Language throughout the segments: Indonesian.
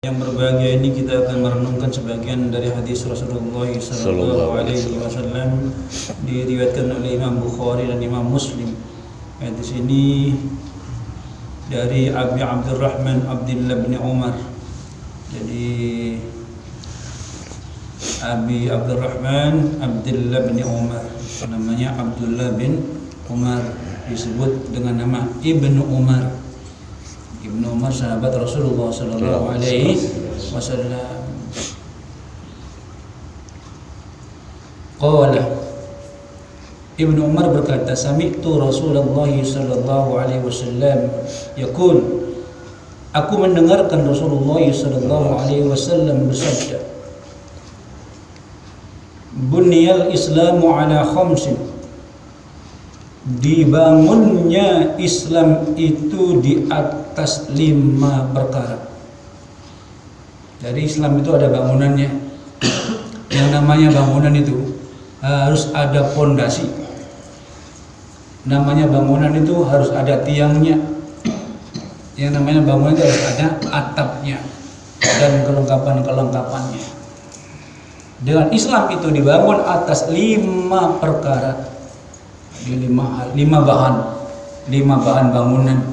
Yang berbahagia ini kita akan merenungkan sebagian dari hadis Rasulullah sallallahu alaihi wasallam diriwayatkan oleh Imam Bukhari dan Imam Muslim. Hadis ini dari Abi Abdurrahman Abdullah bin Umar. Jadi Abi Abdurrahman Abdullah bin Umar, namanya Abdullah bin Umar, disebut dengan nama Ibnu Umar. Ibnu Umar sahabat Rasulullah sallallahu alaihi wasallam. Qala, Ibnu Umar berkata, sami'tu Rasulullah sallallahu alaihi wasallam yaqul, aku mendengarkan Rasulullah sallallahu alaihi wasallam bersabda, Bunyal Islamu ala khamsin, dibangunnya Islam itu di atas 5 perkara. Jadi Islam itu ada bangunannya. Yang namanya bangunan itu harus ada pondasi. Namanya bangunan itu harus ada tiangnya. Yang namanya bangunan itu harus ada atapnya dan kelengkapan-kelengkapannya. Dengan Islam itu dibangun atas 5 perkara. Di 5 bahan bangunan.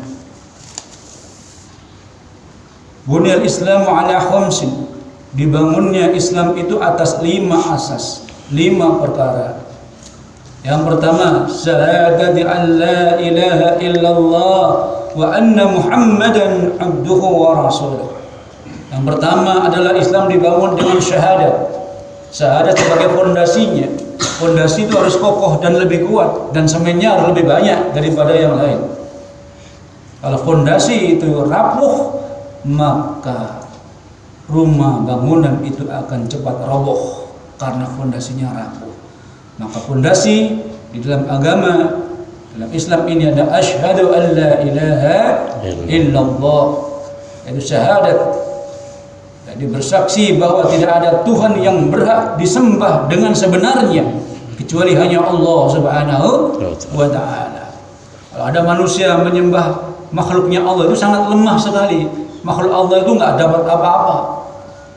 Bunyal Islamu ala khamsin, dibangunnya Islam itu atas 5 asas, 5 perkara. Yang pertama, syahadati an la ilaha illallah wa anna Muhammadan abduhu wa rasuluh. Yang pertama adalah Islam dibangun dengan syahadat. Syahadat sebagai fondasinya. Fondasi itu harus kokoh dan lebih kuat, dan semennya harus lebih banyak daripada yang lain. Kalau fondasi itu rapuh, maka rumah bangunan itu akan cepat roboh karena fondasinya rapuh. Maka fondasi di dalam agama, dalam Islam ini ada asyhadu an la ilaha illallah, yaitu syahadat. Jadi bersaksi bahwa tidak ada Tuhan yang berhak disembah dengan sebenarnya kecuali hanya Allah Subhanahu wa ta'ala. Kalau ada manusia menyembah makhluknya Allah, itu sangat lemah sekali. Makhluk Allah itu nggak dapat apa-apa,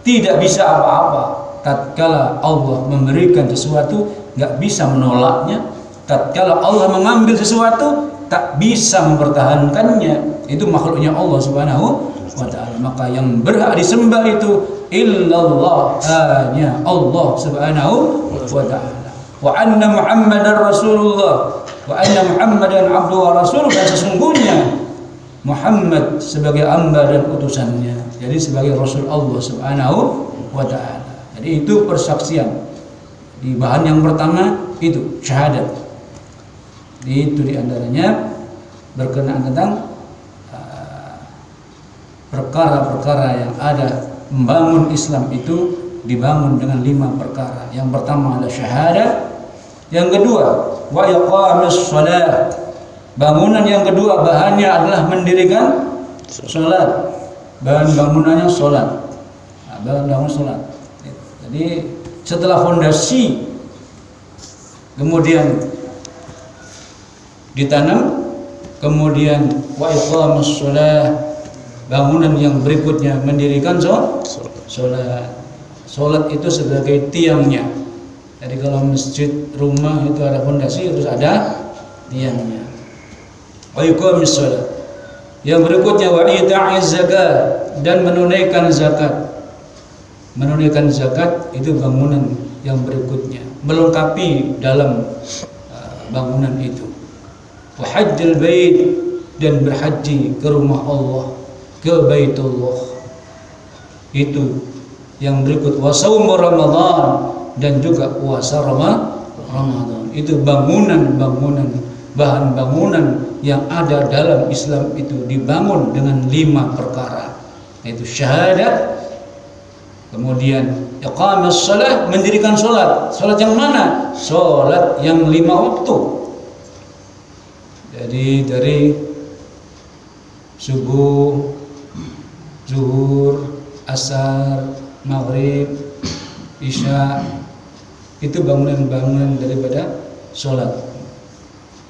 tidak bisa apa-apa. Tatkala Allah memberikan sesuatu, nggak bisa menolaknya. Tatkala Allah mengambil sesuatu, tak bisa mempertahankannya. Itu makhluknya Allah Subhanahu wa ta'ala. Maka yang berhak disembah itu illallah, hanya Allah Subhanahu wa ta'ala. Wa anna Muhammadar Rasulullah, wa anna Muhammadan abduhu wa rasuluh, dan sesungguhnya Muhammad sebagai hamba dan utusannya, jadi sebagai Rasul Allah Subhanahu wa ta'ala. Jadi itu persaksian. Di bahan yang pertama itu syahadat. Itu diantaranya berkenaan tentang perkara-perkara yang ada. Membangun Islam itu dibangun dengan 5 perkara. Yang pertama adalah syahadat. Yang kedua, wa iqamis shalah. Bangunan yang kedua bahannya adalah mendirikan sholat. Bahan bangunannya sholat. Bahan bangunan sholat. Jadi setelah fondasi kemudian ditanam, kemudian wa iqamis shalah, bangunan yang berikutnya mendirikan sholat. Sholat itu sebagai tiangnya. Jadi kalau masjid, rumah itu ada fondasi, terus ada tiangnya. Wa yuqamis shalah. Yang berikutnya wa ita'iz zakat, dan menunaikan zakat. Menunaikan zakat itu bangunan yang berikutnya, melengkapi dalam bangunan itu. Wa hajjal bait, dan berhaji ke rumah Allah, ke Baitullah. Itu yang berikut. Wa shaum Ramadan, dan juga puasa Ramadan. Itu bangunan-bangunan, bahan bangunan yang ada dalam Islam itu dibangun dengan 5 perkara, yaitu syahadat, kemudian iqamis shalah, mendirikan sholat. Sholat yang mana? Sholat yang 5 waktu. Jadi dari subuh, zuhur, asar, maghrib, isya, itu bangunan-bangunan daripada sholat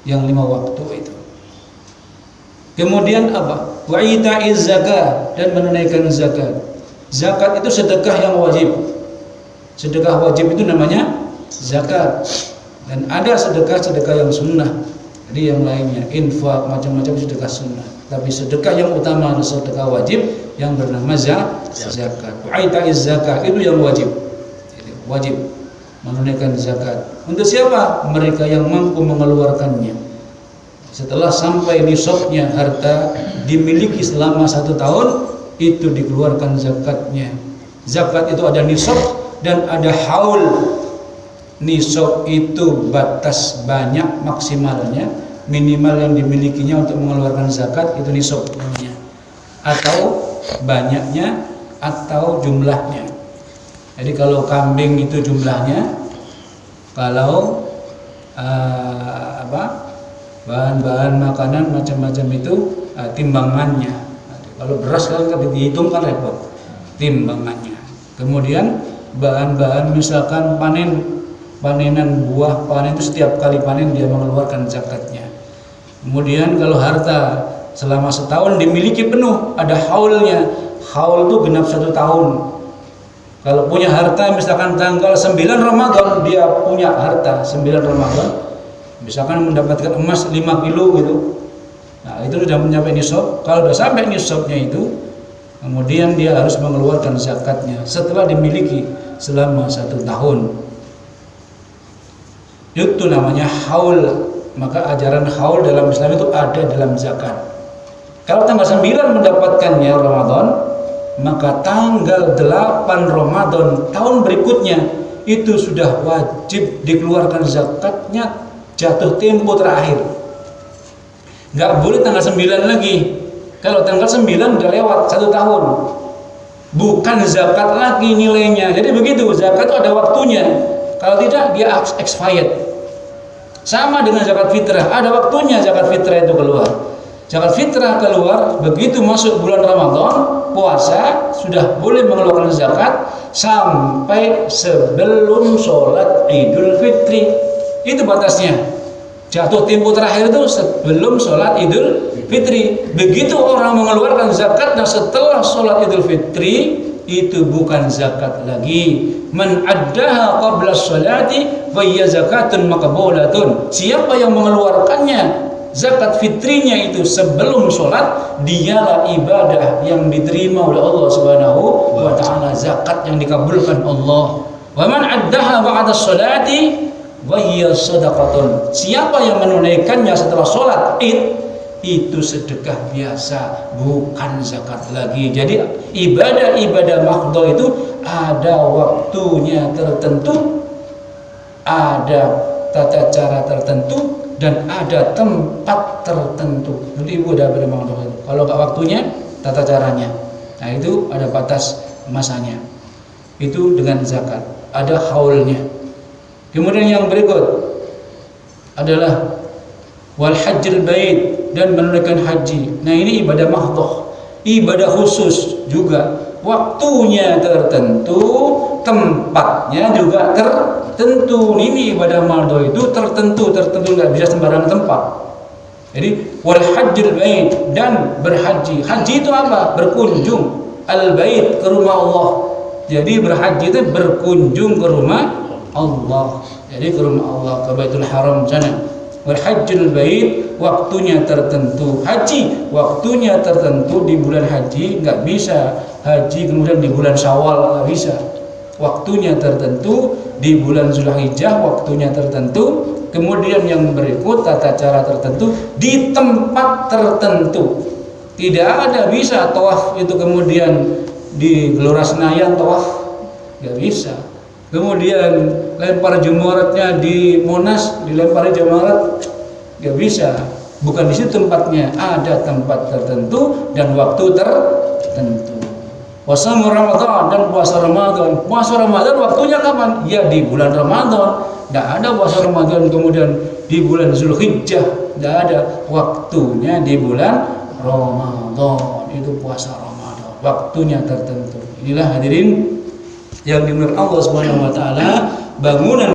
yang 5 waktu itu. Kemudian apa? Wa ita'iz zakat, dan menunaikan zakat. Zakat itu sedekah yang wajib. Sedekah wajib itu namanya zakat. Dan ada sedekah-sedekah yang sunnah. Jadi yang lainnya infak, macam-macam sedekah sunnah. Tapi sedekah yang utama adalah sedekah wajib yang bernama zakat. Aitaiz zakat itu yang wajib. Wajib menunaikan zakat. Untuk siapa? Mereka yang mampu mengeluarkannya. Setelah sampai nisabnya harta dimiliki selama 1 tahun, itu dikeluarkan zakatnya. Zakat itu ada nisab dan ada haul. Nisab itu batas banyak maksimalnya, minimal yang dimilikinya untuk mengeluarkan zakat itu nisab namanya, atau banyaknya atau jumlahnya. Jadi kalau kambing itu jumlahnya, kalau bahan-bahan makanan macam-macam itu timbangannya. Kalau beras kan dihitung kan repot, timbangannya. Kemudian bahan-bahan misalkan panenan buah panen itu setiap kali panen dia mengeluarkan zakatnya. Kemudian kalau harta selama setahun dimiliki penuh, ada haulnya. Haul itu genap 1 tahun. Kalau punya harta misalkan tanggal 9 Ramadan dia punya harta 9 Ramadan, misalkan mendapatkan emas 5 kilo gitu. Nah, itu sudah mencapai nisab. Kalau sudah sampai nisabnya itu, kemudian dia harus mengeluarkan zakatnya setelah dimiliki selama 1 tahun. Itu namanya haul. Maka ajaran haul dalam Islam itu ada dalam zakat. Kalau tanggal 9 mendapatkannya Ramadan, maka tanggal 8 Ramadan tahun berikutnya itu sudah wajib dikeluarkan zakatnya, jatuh tempo terakhir. Nggak boleh tanggal 9 lagi. Kalau tanggal 9 udah lewat 1 tahun, bukan zakat lagi nilainya. Jadi begitu, zakat itu ada waktunya. Kalau tidak dia expired. Sama dengan zakat fitrah, ada waktunya zakat fitrah itu keluar. Zakat fitrah keluar begitu masuk bulan Ramadan, puasa sudah boleh mengeluarkan zakat sampai sebelum sholat Idul Fitri. Itu batasnya. Jatuh tempo terakhir itu sebelum sholat Idul Fitri. Begitu orang mengeluarkan zakat dan setelah sholat Idul Fitri, itu bukan zakat lagi. Man addaha qabla sholati fa hiya zakatun maqbulatun. Siapa yang mengeluarkannya zakat fitrinya itu sebelum sholat, dialah ibadah yang diterima oleh Allah Subhanahu wa taala, zakat yang dikabulkan Allah. Wa man addaha ba'da sholati wa hiya shadaqatun. Siapa yang menunaikannya setelah sholat Id, itu sedekah biasa, bukan zakat lagi. Jadi ibadah-ibadah mahdhah itu ada waktunya tertentu, ada tata cara tertentu, dan ada tempat tertentu. Jadi ibadah mahdhah itu. Kalau nggak waktunya, tata caranya. Nah itu ada batas masanya. Itu dengan zakat, ada haulnya. Kemudian yang berikut adalah wal hajjil bait, dan menunaikan haji. Nah ini ibadah mahdhah, ibadah khusus juga, waktunya tertentu, tempatnya juga tertentu. Ini ibadah mahdhah itu tertentu, nggak bisa sembarang tempat. Jadi wal hajjil bait, dan berhaji. Haji itu apa? Berkunjung al bait, ke rumah Allah. Jadi berhaji itu berkunjung ke rumah Allah. Jadi ke rumah Allah, ke Baitul Haram sana. Wal hajjul bait, waktunya tertentu. Haji waktunya tertentu di bulan haji, nggak bisa haji kemudian di bulan Syawal, nggak bisa. Waktunya tertentu di bulan Zulhijjah, waktunya tertentu. Kemudian yang berikut tata cara tertentu di tempat tertentu. Tidak ada bisa tawaf itu kemudian di Gelora Senayan tawaf, nggak bisa. Kemudian lempar jemaratnya di Monas, dilempari jemarat, nggak bisa. Bukan di situ tempatnya, ada tempat tertentu dan waktu tertentu. Puasa Ramadan dan puasa Ramadan. Puasa Ramadan waktunya kapan? Ya di bulan Ramadan. Tidak ada puasa Ramadan kemudian di bulan Zulhijjah. Tidak ada, waktunya di bulan Ramadan. Itu puasa Ramadan, waktunya tertentu. Inilah hadirin yang dimuliakan Allah Subhanahu wa taala, bangunan